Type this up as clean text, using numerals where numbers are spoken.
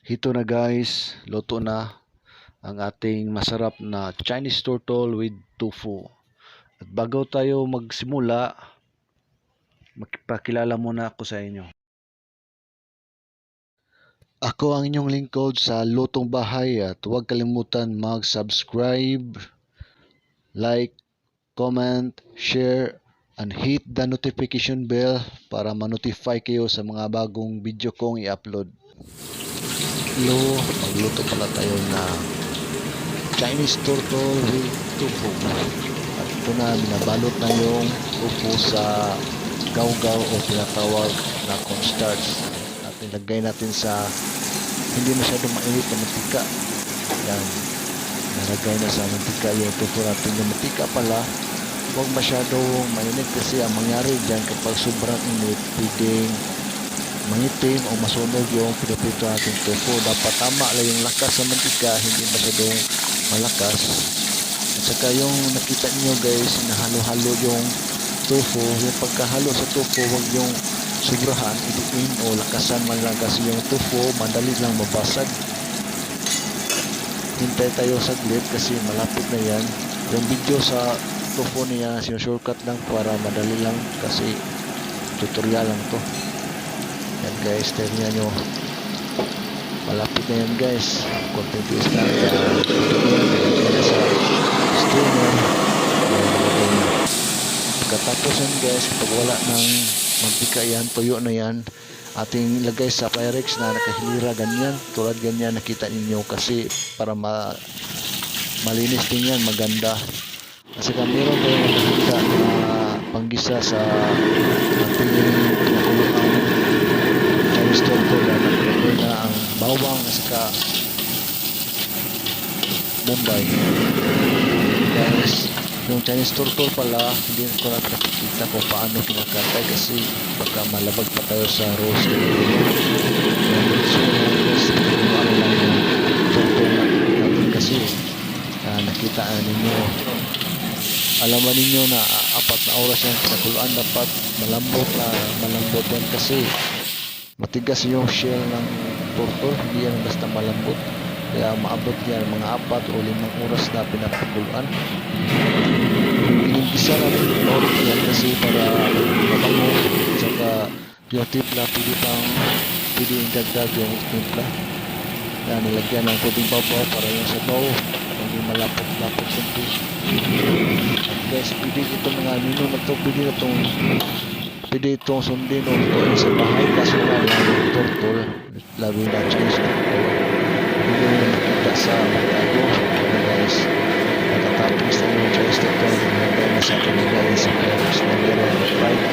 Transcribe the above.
Hito na guys, luto na ang ating masarap na Chinese turtle with tofu. At bago tayo magsimula, magpakilala muna ako sa inyo. Ako ang inyong lingkod sa Lutong Bahay at huwag kalimutan mag-subscribe, like, comment, share, and hit the notification bell para ma-notify kayo sa mga bagong video kong i-upload. Hello, magluto pala tayo na Chinese turtle with tofu. At ito na, binabalot na yung tofu sa gawgaw o pinatawag na cornstarch. At nilagay natin sa hindi masyadong mainit na mantika. Yan, nalagay na sa mantika yung tofu natin. Yung mantika pala, huwag masyadong mainit kasi ang mangyari dyan kapag sobrang init, pwedeng mangitim o masunog yung pinipito natin tofu. Dapat tama lang yung lakas sa mantika, hindi masyadong malakas. At saka yung nakita niyo guys, nahalo-halo yung tofu. Yung pagkahalo sa tofu, huwag yung sobrahan, idiin o lakasan man lang kasi yung tofu madali lang mabasag. Hintay tayo saglit kasi malapit na yan. Yung video sa tofu niya, sinushortcut lang para madali lang kasi tutorial lang to. Yan guys, tignan nyo, malapit na yan guys. Konting tiis lang, nilagay na sa steamer. Pagkatapos yan guys, pag wala ng mantika yan, tuyo na yan, ating ilagay sa Pyrex na nakahilira ganyan, tulad ganyan nakita ninyo kasi para malinis din yan, maganda. Kasi kung meron tayong nakahanda na panggisa sa ating pinakulungan Chinese turtle, nakalagay na ang bawang at saka Bombay. Guys, yung Chinese turtle pala, hindi ko na nakikita kung paano kinakatay kasi baka malabag pa tayo sa roast. So, guys, ano lang yung turtle natin kasi nakita ninyo. Alaman ninyo na 4 na oras yung pinakuluan, dapat malambot yan kasi matigas yung shell ng turtle, hindi yan basta malambot. Kaya maabot yan mga 4 o 5 oras na pinapakuluan. Ginigisa natin ulit yan kasi para mabango. Saka yung timpla, pwede indagdag yung timpla. Kaya nilagyan ng kunting babaw para yung sabaw hindi malapot-lapot kunti. Guys, pwede itong mga nino na ito, pwede itong sundin o lutuin sa bahay kaso nga lang yung turtle, lalo na Chinese turtle, hindi mo nakita sa merkado. Kaya guys, pagkatapos na yung Chinese turtle, nilagay na sa pinigay sa Pyrex na meron na fried